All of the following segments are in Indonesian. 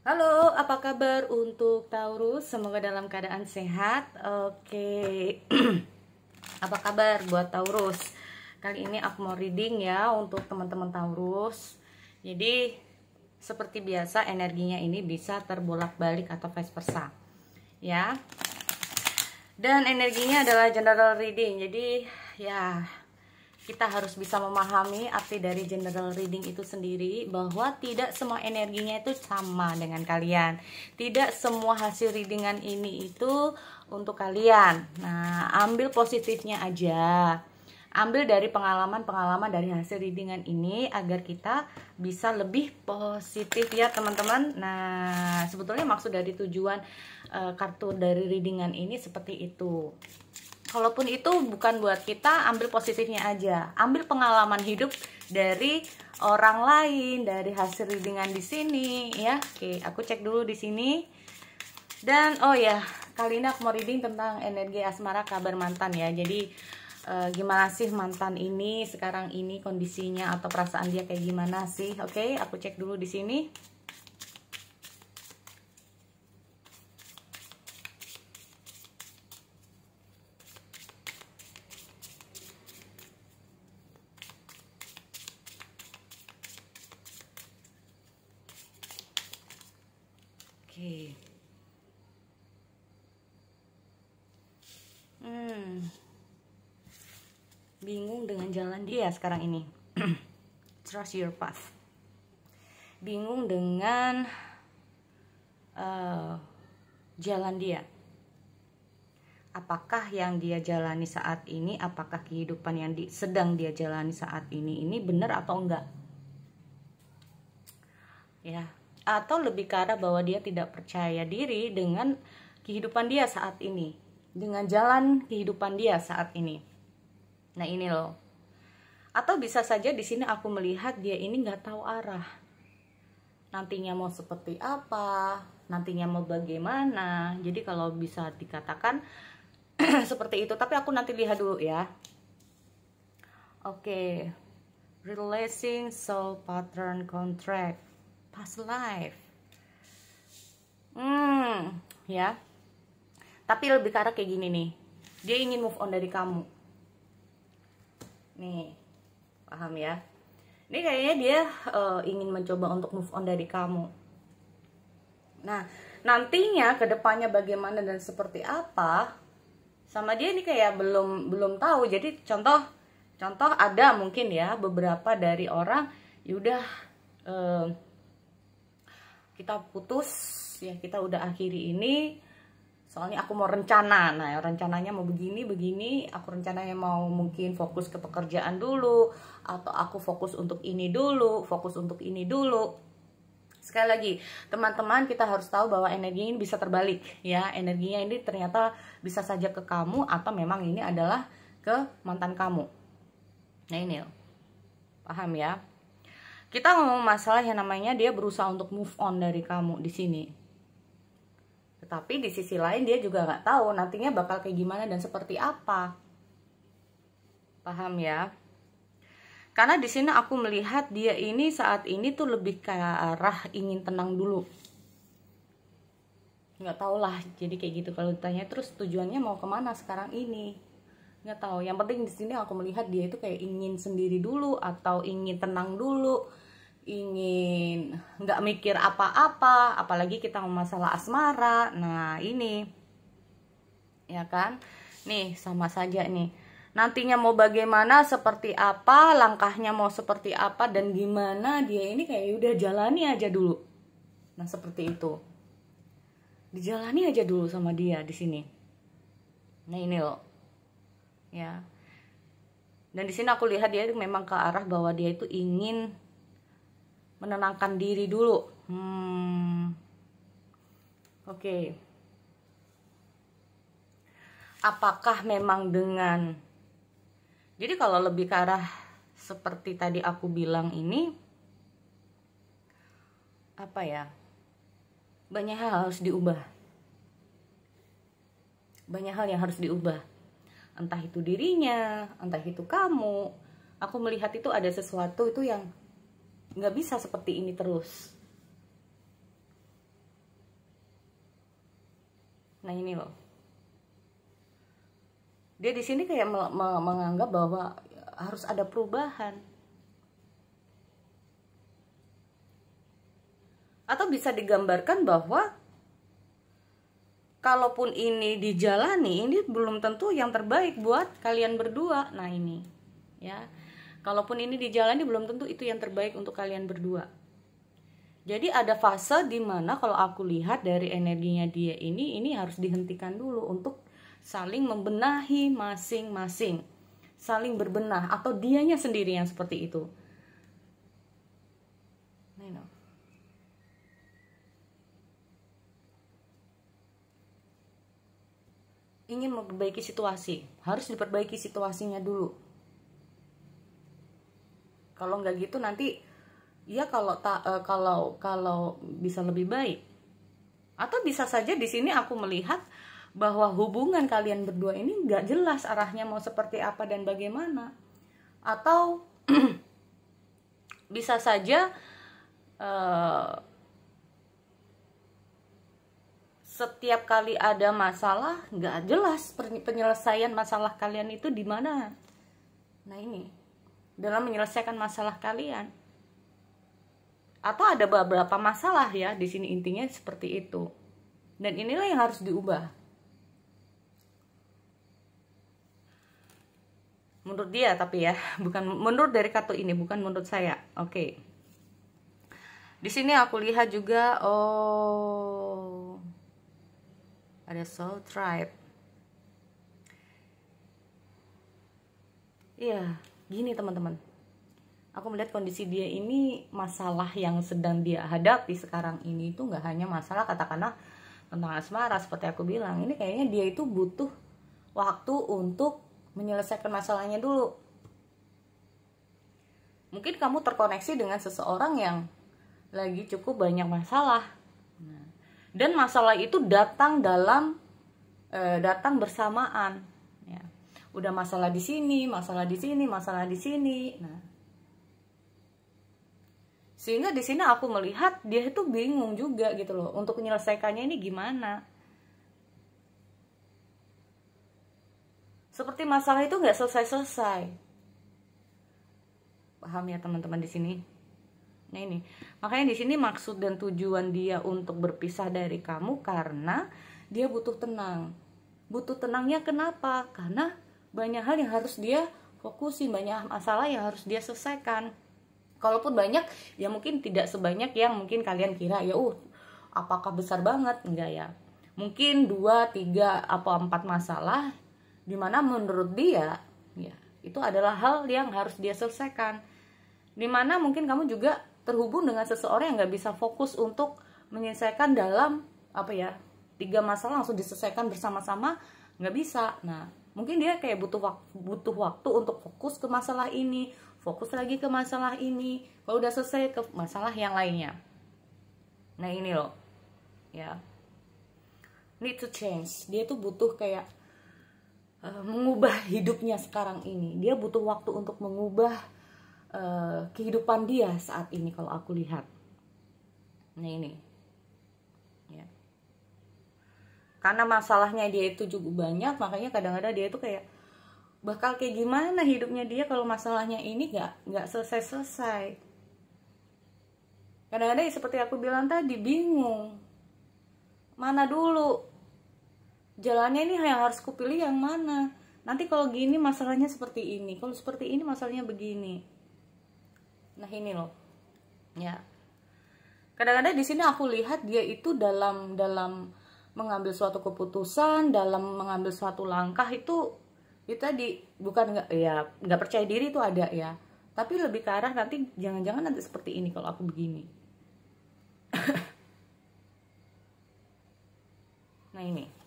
Halo, apa kabar untuk Taurus? Semoga dalam keadaan sehat. Oke. Apa kabar buat Taurus? Kali ini aku mau reading ya untuk teman-teman Taurus. Jadi seperti biasa energinya ini bisa terbolak-balik atau vice versa. Ya. Dan energinya adalah general reading. Jadi ya, kita harus bisa memahami arti dari general reading itu sendiri, bahwa tidak semua energinya itu sama dengan kalian. Tidak semua hasil readingan ini itu untuk kalian. Nah, ambil positifnya aja. Ambil dari pengalaman-pengalaman dari hasil readingan ini agar kita bisa lebih positif ya teman-teman. Nah, sebetulnya maksud dari tujuan kartu dari readingan ini seperti itu. Kalaupun itu bukan buat kita, ambil positifnya aja. Ambil pengalaman hidup dari orang lain, dari hasil readingan di sini ya. Oke, aku cek dulu di sini. Dan oh ya, kali ini aku mau reading tentang energi asmara kabar mantan ya. Jadi gimana sih mantan ini sekarang ini, kondisinya atau perasaan dia kayak gimana sih? Oke, aku cek dulu di sini. Oke. Bingung dengan jalan dia sekarang ini. Trust your path. Bingung dengan jalan dia. Apakah yang dia jalani saat ini, apakah kehidupan yang sedang dia jalani saat ini benar atau enggak? Ya, atau lebih ke arah bahwa dia tidak percaya diri dengan kehidupan dia saat ini, dengan jalan kehidupan dia saat ini. Nah, ini loh. Atau bisa saja di sini aku melihat dia ini nggak tahu arah. Nantinya mau seperti apa, nantinya mau bagaimana. Jadi kalau bisa dikatakan seperti itu, tapi aku nanti lihat dulu ya. Oke. Releasing soul pattern contract, past life. Ya. Tapi lebih ke arah kayak gini nih. Dia ingin move on dari kamu. Nih, paham ya? Ini kayaknya dia ingin mencoba untuk move on dari kamu. Nah, nantinya kedepannya bagaimana dan seperti apa, sama dia ini kayak belum tahu. Jadi contoh ada mungkin ya beberapa dari orang, yaudah kita putus ya, kita udah akhiri ini. Soalnya aku mau rencana, nah rencananya mau begini, aku rencananya mau mungkin fokus ke pekerjaan dulu, atau aku fokus untuk ini dulu, Sekali lagi, teman-teman, kita harus tahu bahwa energi ini bisa terbalik ya. Energinya ini ternyata bisa saja ke kamu, atau memang ini adalah ke mantan kamu. Nah ini loh, paham ya? Kita ngomong masalah yang namanya dia berusaha untuk move on dari kamu di sini. Tetapi di sisi lain dia juga nggak tahu nantinya bakal kayak gimana dan seperti apa. Paham ya? Karena di sini aku melihat dia ini saat ini tuh lebih ke arah ingin tenang dulu. Nggak tahu lah, jadi kayak gitu. Kalau ditanya terus tujuannya mau kemana sekarang ini, nggak tahu. Yang penting di sini aku melihat dia itu kayak ingin sendiri dulu, atau ingin tenang dulu, ingin nggak mikir apa-apa, apalagi kita mau masalah asmara. Nah ini ya kan, nih sama saja nih, nantinya mau bagaimana, seperti apa, langkahnya mau seperti apa dan gimana, dia ini kayak udah jalani aja dulu. Nah seperti itu, dijalani aja dulu sama dia di sini. Nah ini loh ya, dan di sini aku lihat dia memang ke arah bahwa dia itu ingin menenangkan diri dulu. Oke. Apakah memang dengan, jadi kalau lebih ke arah seperti tadi aku bilang ini, apa ya, banyak hal harus diubah. Banyak hal yang harus diubah. Entah itu dirinya, entah itu kamu. Aku melihat itu ada sesuatu itu yang nggak bisa seperti ini terus. Nah ini loh, dia di sini kayak menganggap bahwa harus ada perubahan. Atau bisa digambarkan bahwa kalaupun ini dijalani, ini belum tentu yang terbaik buat kalian berdua. Nah ini ya, kalaupun ini dijalani belum tentu itu yang terbaik untuk kalian berdua. Jadi ada fase dimana kalau aku lihat dari energinya dia ini harus dihentikan dulu untuk saling membenahi masing-masing, saling berbenah, atau dianya sendiri yang seperti itu. Ingin memperbaiki situasi, harus diperbaiki situasinya dulu. Kalau nggak gitu nanti ya kalau bisa lebih baik. Atau bisa saja di sini aku melihat bahwa hubungan kalian berdua ini nggak jelas arahnya mau seperti apa dan bagaimana. Atau bisa saja setiap kali ada masalah nggak jelas penyelesaian masalah kalian itu di mana. Nah ini dalam menyelesaikan masalah kalian, atau ada beberapa masalah ya di sini, intinya seperti itu. Dan inilah yang harus diubah menurut dia, tapi ya bukan menurut dari kartu ini, bukan menurut saya. Oke. Di sini aku lihat juga ada soul tribe. Iya, gini teman-teman. Aku melihat kondisi dia ini, masalah yang sedang dia hadapi sekarang ini itu nggak hanya masalah katakanlah tentang asmara seperti aku bilang. Ini kayaknya dia itu butuh waktu untuk menyelesaikan masalahnya dulu. Mungkin kamu terkoneksi dengan seseorang yang lagi cukup banyak masalah. Dan masalah itu datang bersamaan. Ya. Udah masalah di sini, masalah di sini, masalah di sini. Nah, sehingga di sini aku melihat dia itu bingung juga gitu loh untuk menyelesaikannya ini gimana. Seperti masalah itu nggak selesai-selesai. Paham ya teman-teman di sini? Nah ini, makanya di sini maksud dan tujuan dia untuk berpisah dari kamu karena dia butuh tenang. Butuh tenangnya kenapa? Karena banyak hal yang harus dia fokusin, banyak masalah yang harus dia selesaikan. Kalaupun banyak, ya mungkin tidak sebanyak yang mungkin kalian kira ya, apakah besar banget? Enggak ya. Mungkin 2, 3, atau 4 masalah dimana menurut dia ya itu adalah hal yang harus dia selesaikan. Dimana mungkin kamu juga terhubung dengan seseorang yang nggak bisa fokus untuk menyelesaikan dalam 3 masalah langsung diselesaikan bersama-sama, nggak bisa. Nah mungkin dia kayak butuh waktu untuk fokus ke masalah ini, fokus lagi ke masalah ini, kalau udah selesai ke masalah yang lainnya. Nah ini loh ya, need to change. Dia tuh butuh kayak mengubah hidupnya sekarang ini. Dia butuh waktu untuk mengubah kehidupan dia saat ini kalau aku lihat. Nah ini ya, karena masalahnya dia itu juga banyak, makanya kadang-kadang dia itu kayak bakal kayak gimana hidupnya dia kalau masalahnya ini nggak selesai-selesai. Kadang-kadang seperti aku bilang tadi, bingung mana dulu jalannya, ini yang harus kupilih yang mana. Nanti kalau gini masalahnya seperti ini, kalau seperti ini masalahnya begini. Nah ini loh ya, kadang-kadang di sini aku lihat dia itu dalam mengambil suatu keputusan, dalam mengambil suatu langkah itu tadi bukan nggak percaya diri itu ada ya, tapi lebih ke arah nanti jangan-jangan nanti seperti ini kalau aku begini. Nah ini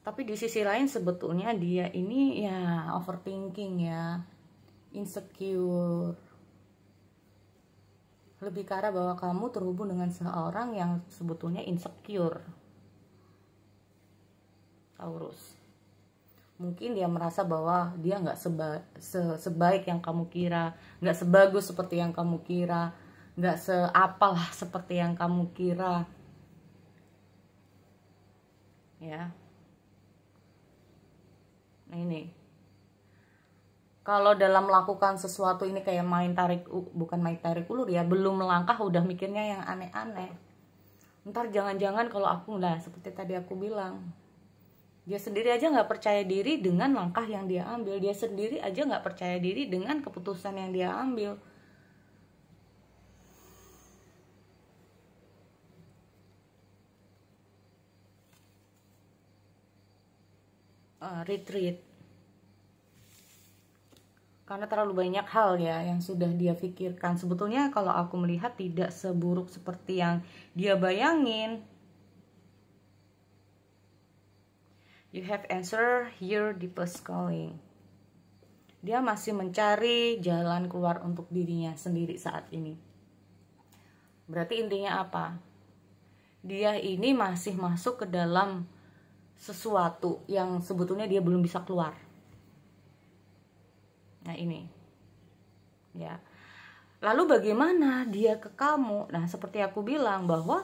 tapi di sisi lain sebetulnya dia ini ya overthinking ya, insecure, lebih ke arah bahwa kamu terhubung dengan seorang yang sebetulnya insecure. Taurus, mungkin dia merasa bahwa dia nggak sebaik yang kamu kira, nggak sebagus seperti yang kamu kira, nggak seapalah seperti yang kamu kira. Ya. Nah ini. Kalau dalam melakukan sesuatu ini kayak bukan main tarik ulur ya, belum melangkah udah mikirnya yang aneh-aneh. Ntar jangan-jangan kalau aku lah seperti tadi aku bilang, dia sendiri aja nggak percaya diri dengan langkah yang dia ambil, dia sendiri aja nggak percaya diri dengan keputusan yang dia ambil. Retreat karena terlalu banyak hal ya yang sudah dia pikirkan. Sebetulnya kalau aku melihat tidak seburuk seperti yang dia bayangin. You have answer your deepest calling. Dia masih mencari jalan keluar untuk dirinya sendiri saat ini. Berarti intinya apa? Dia ini masih masuk ke dalam sesuatu yang sebetulnya dia belum bisa keluar. Nah ini ya. Lalu bagaimana dia ke kamu? Nah seperti aku bilang bahwa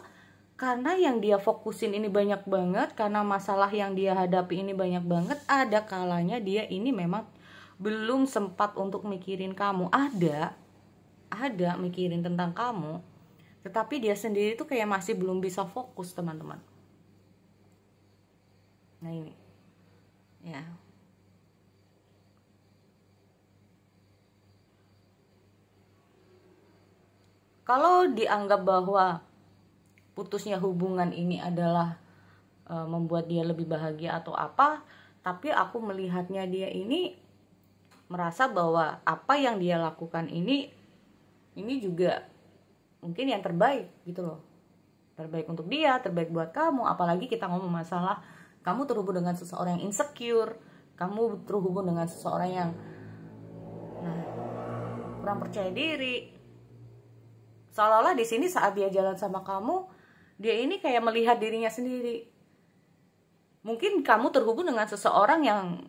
karena yang dia fokusin ini banyak banget, karena masalah yang dia hadapi ini banyak banget, ada kalanya dia ini memang belum sempat untuk mikirin kamu. Ada mikirin tentang kamu, tetapi dia sendiri tuh kayak masih belum bisa fokus, teman-teman. Nah ini ya. Kalau dianggap bahwa putusnya hubungan ini adalah membuat dia lebih bahagia atau apa, tapi aku melihatnya dia ini merasa bahwa apa yang dia lakukan ini juga mungkin yang terbaik gitu loh. Terbaik untuk dia, terbaik buat kamu. Apalagi kita ngomong masalah kamu terhubung dengan seseorang yang insecure, kamu terhubung dengan seseorang yang kurang percaya diri. Seolah-olah di sini saat dia jalan sama kamu, dia ini kayak melihat dirinya sendiri. Mungkin kamu terhubung dengan seseorang yang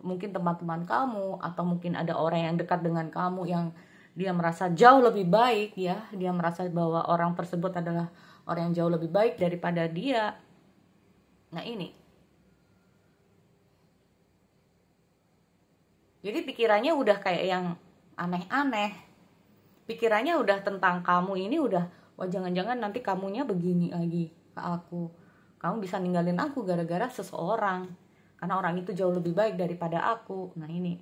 mungkin teman-teman kamu, atau mungkin ada orang yang dekat dengan kamu yang dia merasa jauh lebih baik ya. Dia merasa bahwa orang tersebut adalah orang yang jauh lebih baik daripada dia. Nah ini. Jadi pikirannya udah kayak yang aneh-aneh. Pikirannya udah tentang kamu ini udah, wah jangan-jangan nanti kamunya begini lagi ke aku. Kamu bisa ninggalin aku gara-gara seseorang. Karena orang itu jauh lebih baik daripada aku. Nah ini.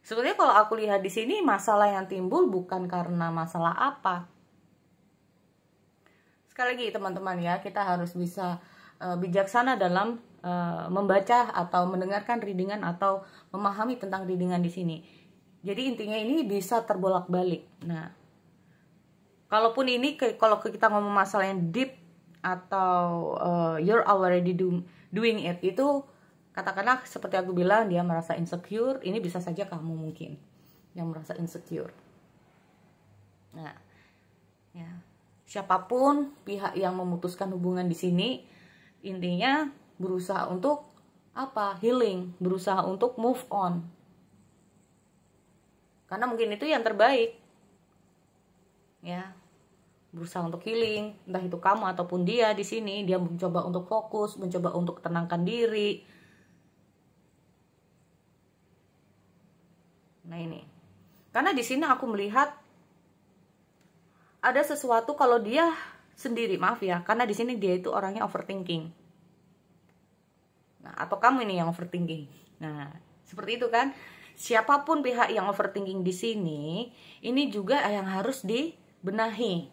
Sebenarnya kalau aku lihat di sini masalah yang timbul bukan karena masalah apa. Sekali lagi teman-teman ya, kita harus bisa bijaksana dalam membaca atau mendengarkan readingan atau memahami tentang readingan di sini. Jadi intinya ini bisa terbolak-balik. Nah, kalaupun ini kalau kita ngomong masalah yang deep atau you're already doing it, itu katakanlah seperti aku bilang dia merasa insecure, ini bisa saja kamu mungkin yang merasa insecure. Nah, ya siapapun pihak yang memutuskan hubungan di sini, intinya berusaha untuk apa? Healing, berusaha untuk move on. Karena mungkin itu yang terbaik. Ya. Berusaha untuk healing, entah itu kamu ataupun dia di sini, dia mencoba untuk fokus, mencoba untuk tenangkan diri. Nah ini. Karena di sini aku melihat ada sesuatu kalau dia sendiri, maaf ya, karena di sini dia itu orangnya overthinking. Nah, atau kamu ini yang overthinking. Nah, seperti itu kan? Siapapun pihak yang overthinking di sini, ini juga yang harus dibenahi.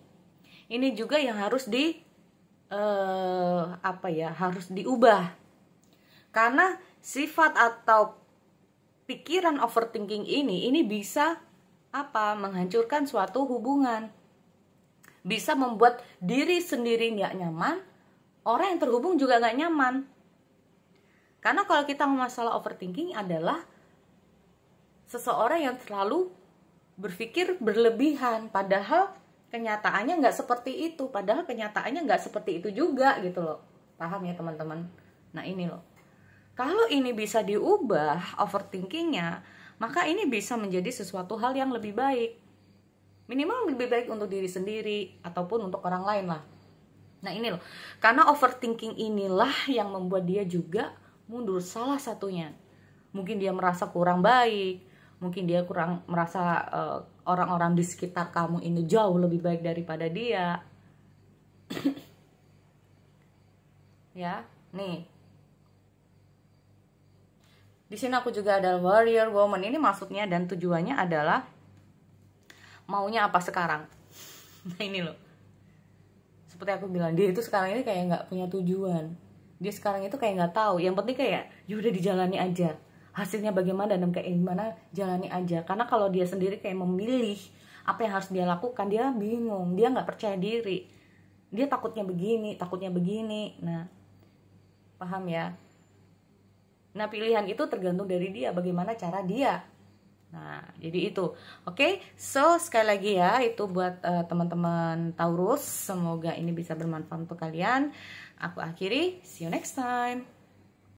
Ini juga yang harus harus diubah. Karena sifat atau pikiran overthinking ini bisa menghancurkan suatu hubungan. Bisa membuat diri sendiri nggak nyaman, orang yang terhubung juga nggak nyaman. Karena kalau kita masalah overthinking adalah seseorang yang selalu berpikir berlebihan, padahal kenyataannya nggak seperti itu, padahal kenyataannya nggak seperti itu juga gitu loh. Paham ya teman-teman? Nah ini loh, kalau ini bisa diubah overthinkingnya, maka ini bisa menjadi sesuatu hal yang lebih baik. Minimal lebih baik untuk diri sendiri ataupun untuk orang lain lah. Nah ini loh, karena overthinking inilah yang membuat dia juga mundur, salah satunya. Mungkin dia merasa kurang baik, mungkin dia kurang merasa orang-orang di sekitar kamu ini jauh lebih baik daripada dia. Ya, nih. Di sini aku juga ada warrior woman. Ini maksudnya dan tujuannya adalah maunya apa sekarang. Nah ini loh, seperti aku bilang, dia itu sekarang ini kayak nggak punya tujuan. Dia sekarang itu kayak nggak tahu. Yang penting kayak yaudah dijalani aja, hasilnya bagaimana dan kayak gimana jalani aja. Karena kalau dia sendiri kayak memilih apa yang harus dia lakukan, dia bingung, dia nggak percaya diri, dia takutnya begini, takutnya begini. Nah paham ya. Nah pilihan itu tergantung dari dia, bagaimana cara dia. Nah, jadi itu. Oke, so sekali lagi ya, itu buat teman-teman Taurus. Semoga ini bisa bermanfaat untuk kalian. Aku akhiri, see you next time.